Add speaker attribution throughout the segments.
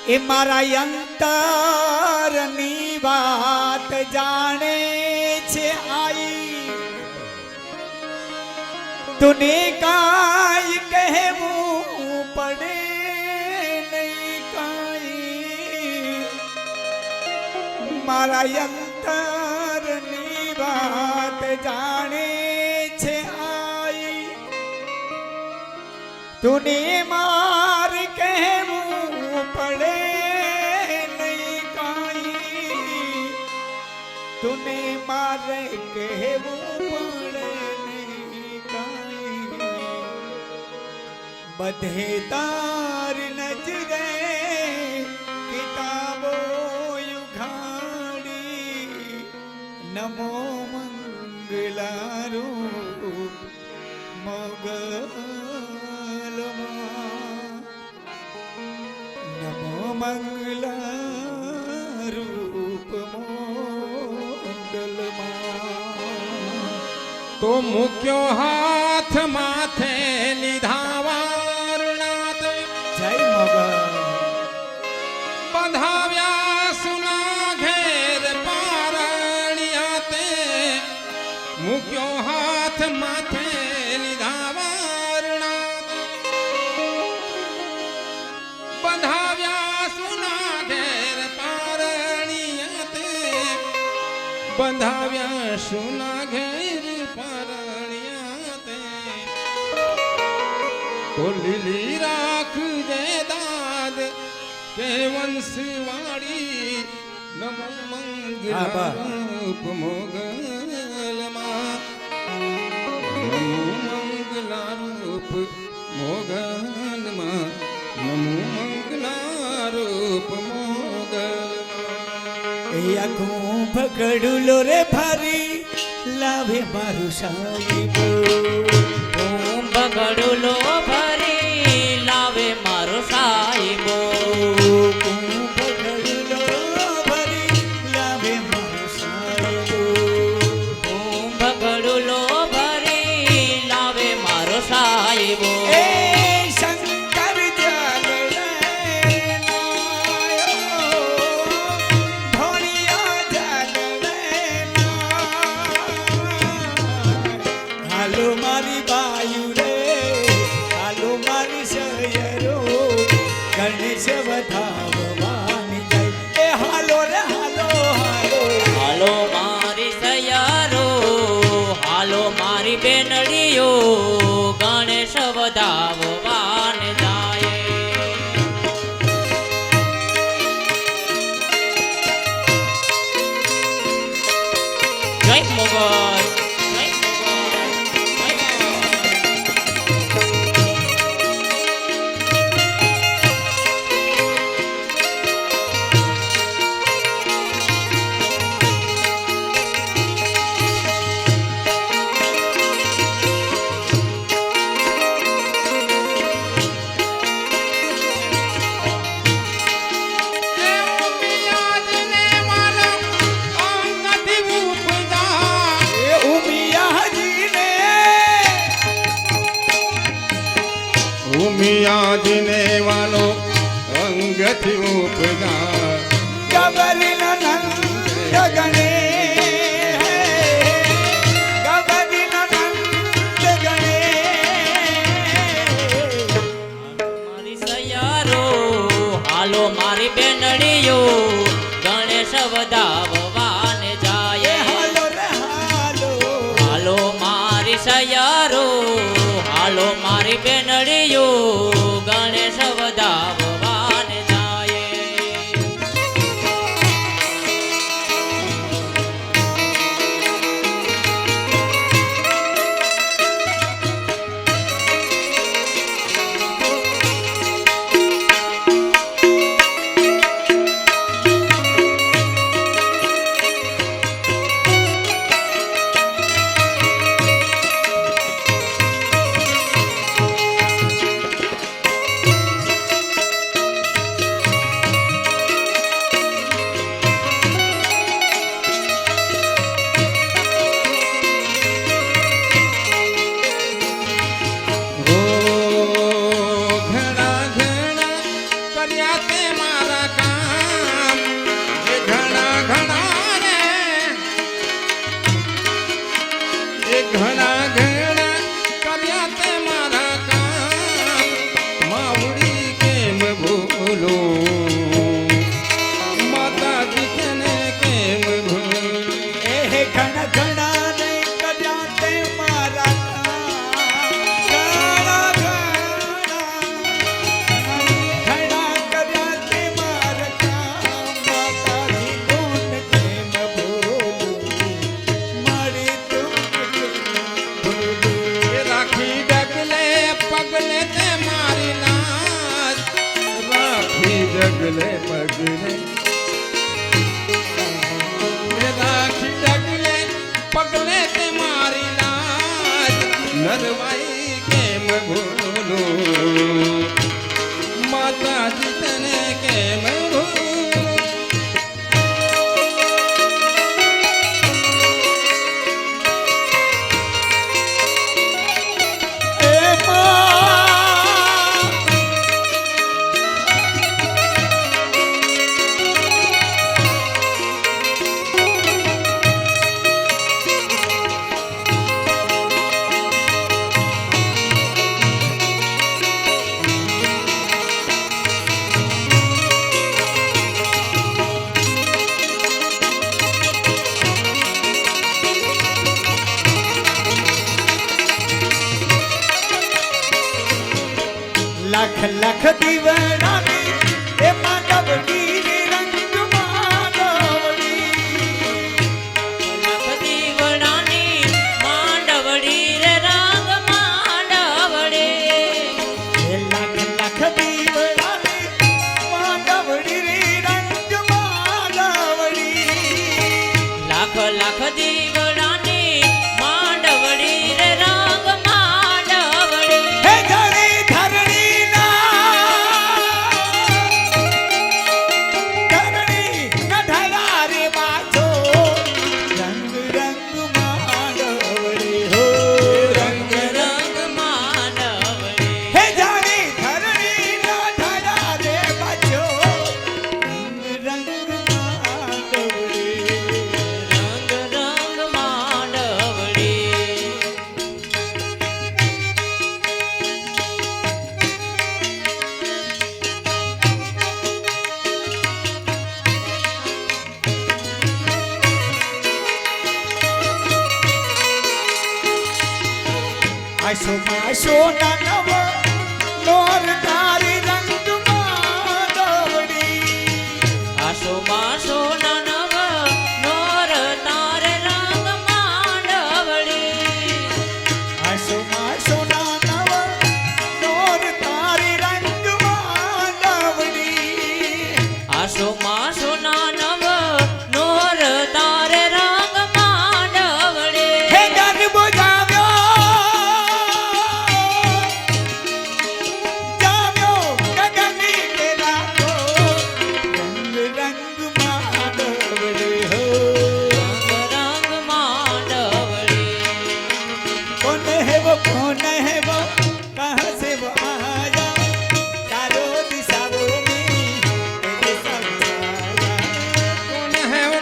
Speaker 1: એ મારા અંતરની વાત જાણે છે આઈ તુને કાઈ કહેવું પડે નહીં કાઈ મારા અંતરની વાત જાણે છે આઈ તુને માર કહેવું પડે નહીં કાઈ તુને મારે કહેવું પડે નહીં કાઈ બધે તાર નજરે કિતાબો યુઘાડી નમો મંગલા રૂપ મોગલમાં નમો મંગલા રૂપ મોગલમાં
Speaker 2: તો મૂક્યો હાથ માથે લીધા વારણાત
Speaker 1: જય મોગલ
Speaker 2: બંધાવ્યા સુના ઘેર પારણિયા તે મૂક્યો હાથ માથે લીધા વારણાત બંધાવ્યા સુના ઘેર પારણિયા તે બંધાવ્યા સુના ઘેર પારણિયા તે તો લીલી રાખજે દાદ કે વંશવાળી નમો મંગલા રૂપ મોગલમાં નમો મંગલા રૂપ મોગલમાં નમો મંગલા રૂપ મોગલમાં
Speaker 1: એ આખું પકડુલો રે ભારી લાવે મારું સાહેબો
Speaker 3: હું બગડુલો ભરી લાવે મારો સાહેબો
Speaker 1: પકડુલો ભરી લાવે મારું સાહેબો
Speaker 3: હું બગડુલો ભરી લાવે મારો સાહેબો
Speaker 1: એ શંકર જગડે નાયો ધોળિયા જગડે હાલો મારી બાયુ રે હાલો મારી શયરો ગણેશ વધાવવાની જય એ હાલો રે હાલો હાલો
Speaker 3: હાલો મારી સયારો હાલો મારી બેનડીઓ ગણેશ વધાવવાન જાય જય મોગલ જય મોગલ જય મોગલ
Speaker 1: એ ઉમિયાજીને
Speaker 2: ઉમિયાજીને વાલો અંગથી ઉપજા
Speaker 1: ગબરીનો નંદ ગણે ગબરીનો નંદ ગણે
Speaker 3: મારી સયારો હાલો મારી બેનડીઓ ગણેશ વધાવવાન જાય
Speaker 1: હાલો રે હાલો
Speaker 3: હાલો મારી સયારો હાલો મારી બેનડીઓ ગણેશ વધાવવાન જાય
Speaker 2: પગલે પગલે રાખી ડગલે પગલે તે મારી લાજ નરવાઈ કેમ ભૂલું માતાજી તને કેમ ભૂલું
Speaker 1: એ માં લાખ લાખ દીવડાની એ માનવડી રંગ માનવડી
Speaker 3: લાખ દીવડાની માંડવડી રે રંગ માંડવડી
Speaker 1: એ લાખ લાખ દીવડાની માનવડી રંગ માનવડી
Speaker 3: લાખ લાખ દીવડાની માંડવડી રે રંગ માંડવડી
Speaker 1: હે ધણી ધરણી ધરણી કઢાયા રે બાજો રંગ રંગ માનવડી હો
Speaker 3: રંગ રંગ માંડવડી
Speaker 1: હે જાણી ધરણી કઢાયા રે બાજો રંગ રંગ માનવડી
Speaker 3: રંગ રંગ માંડવડી
Speaker 1: આશો માશો ના નવ નોર તારી રંગ માનવડી
Speaker 3: આસો માસો નવ નોર તારે રંગ માંડવડી
Speaker 1: આશો માશો ના નવ નોર તારી રંગ માનવડી
Speaker 3: આસો માસો નવ નોર તારે રંગ માંડવડી
Speaker 1: હે ગરબો જામ્યો જામ્યો ગગની કે રાખો રંગ રંગ માનવડી હો
Speaker 3: રંગ માંડવડી
Speaker 1: कौन है वो कहाँ से वो आया चारों दिशाओं में तेरे समझाया
Speaker 2: कौन है वो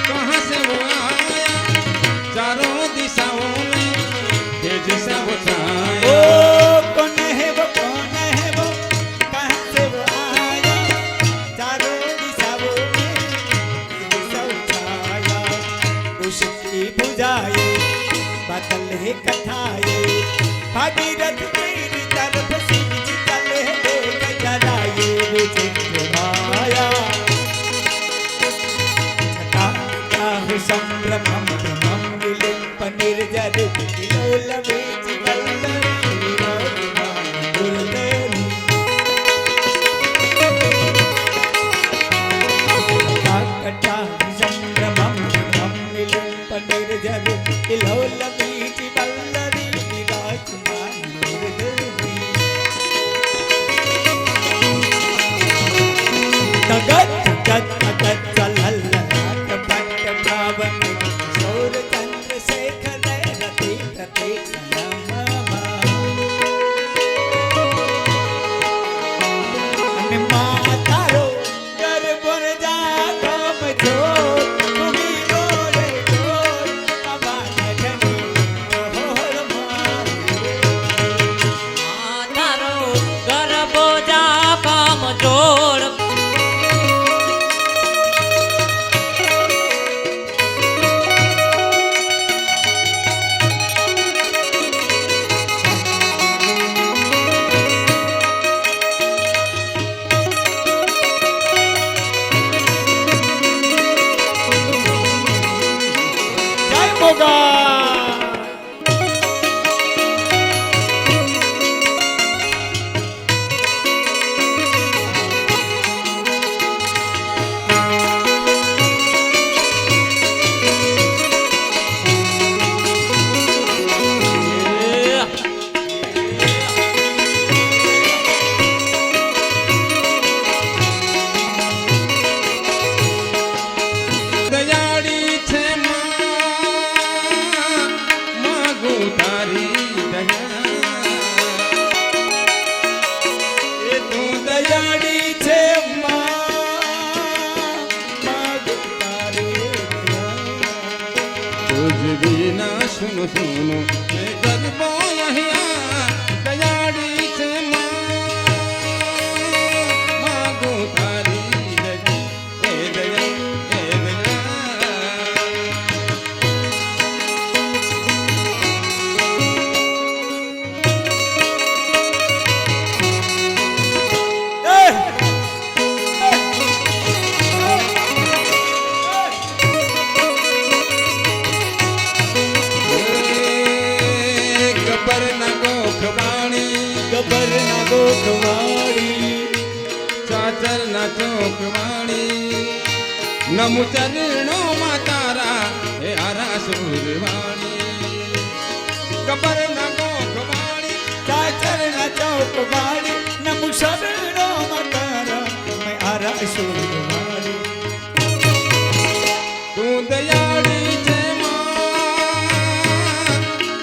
Speaker 2: कहाँ से वो आया चारों दिशाओं में तेज सा वो
Speaker 1: ओ
Speaker 2: छाया
Speaker 1: कौन है वो कहाँ से वो आया चारों दिशाओं में तेरे समझाया उसकी बुझाए बादल है कथाए भागीरथ तेरी तरफ सूरज चले देख जलाए मुझे माया संभ्रमं भ्रमं विलिम्प निर्जर किलोलवेच वल्लरी दुर्देवी कटा संभ्रमं भ्रमं विलिम्प निर्जर किलोलवेच वल्लरी विराजमान दुर्देवी तगत तगत तगत चलहल्लाट पट्ट पावन सौर चंद्रशेखर रति प्रतीक नमः અને માતારો ગરબન જાગમ જો તુમી ડોરે ડોર બાબા નગની ઓહર મારે
Speaker 3: તારો ગરબો જા કામ જોડ
Speaker 1: જય મોગા
Speaker 2: સુનો સુનો એ ગરબો અહીંયા દયાળી છે માગું તારી દયા એ દયા એ દયા ગબર ના ગોખવાણી
Speaker 1: ગબર ના ગોખવાળી
Speaker 2: ચાચર ના ચોકવાણી નમુ ચરણો માં તારા હે આરા સુરવાણી ગબર ના ગોખવાણી
Speaker 1: ચાચર ના ચોકવાળી નમુ શરણો મતારા મેં આરા સુરવાળી
Speaker 2: તું દયાળી છે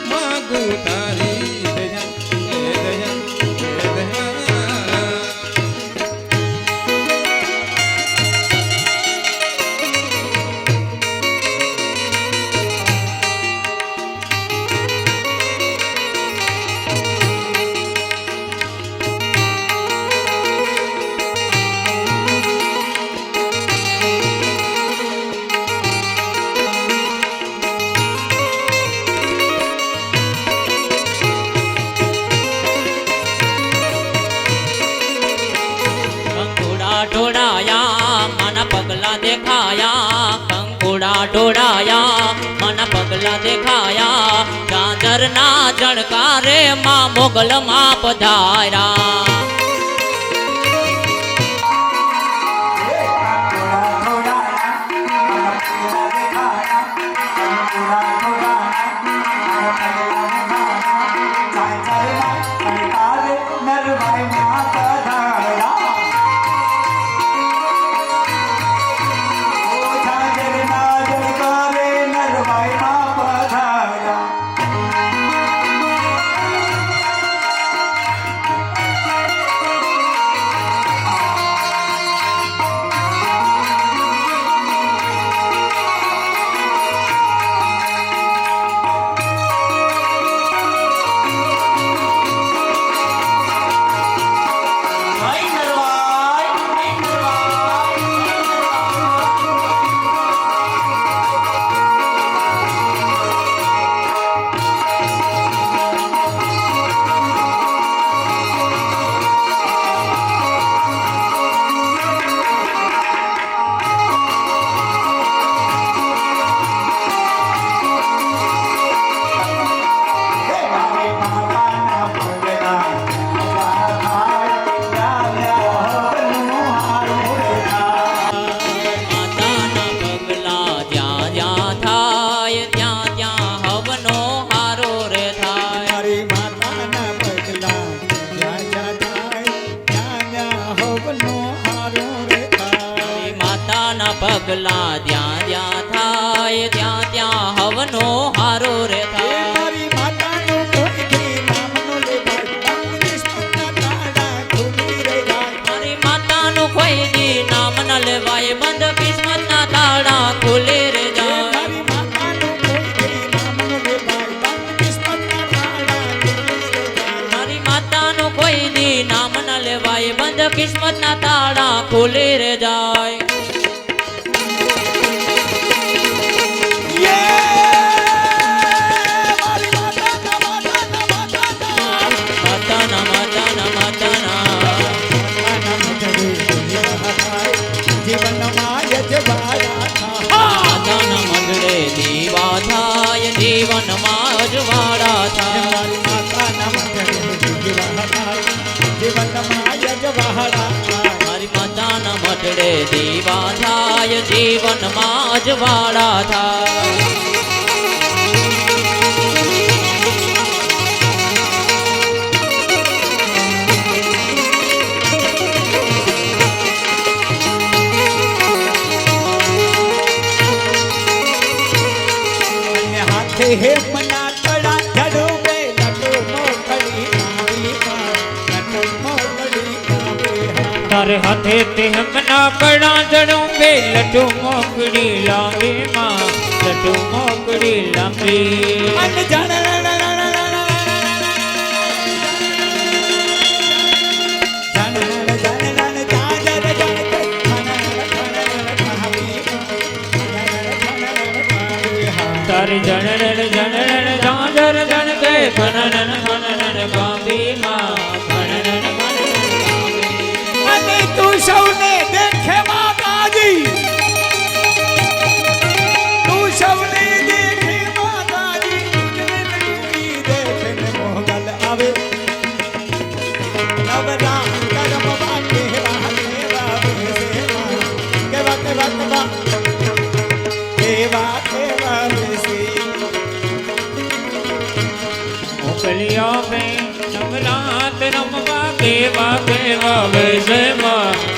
Speaker 2: માગું તારી દયા એ દયા એ દયા
Speaker 3: કંકુડા ઢોળાયા માના પગલા દેખાયા કંકુડા ઢોળાયા માના પગલા દેખાયા ઝાંઝરના જણકારે માં મોગલ માં પધાર્યા પગલા જ્યાં જ્યાં થાય ત્યાં ત્યાં હવનો હારો રે થાય
Speaker 1: મારી માતાનું કોઈ દી નામ નો લેવાય કિસ્મતના તાળા ખુલી રે જાય
Speaker 3: મારી માતાનું કોઈ દી નામ ન લેવાય બંધ કિસ્મતના તાળા ખુલે રે જાય
Speaker 1: મારી માતાનું કોઈ દી નામ નો લેવાય કિસ્મતના તાળા ખુલી રે જાય
Speaker 3: મારી માતાનું કોઈ દી નામ ન લેવાય બંધ કિસ્મતના તાળા ખુલે રે જાય જીવનમાં અજવાળા થાય
Speaker 1: મારી માતાના
Speaker 3: મારી માતાના મઢડે દીવા થાય જીવનમાં અજવાળા થાય
Speaker 1: હે મના કડા જડો બે લટો મોકડી આવી લટો મોકડી આવી
Speaker 4: તારે હાથે તે હમના કડા જડો બે લટો મોકડી લાવે માં
Speaker 3: લટુ મોકડી લાંબી
Speaker 1: અને જણ
Speaker 3: તારી જણણ જણણ ઝાંઝર જણ કે ખનન ખનન કાંબી માં ખનન ખનન કાંબી
Speaker 1: અને તું સૌને દેખે માતાજી તું સૌને દેખે માતાજી તુજને લટુડી દેખે ને મોગલ આવે નવરા કરમ વાકે કેવા કેવા કેવા બેસે
Speaker 3: મોકલિયા મેં નવરાત રમવા કેવા કેવા વેશે માં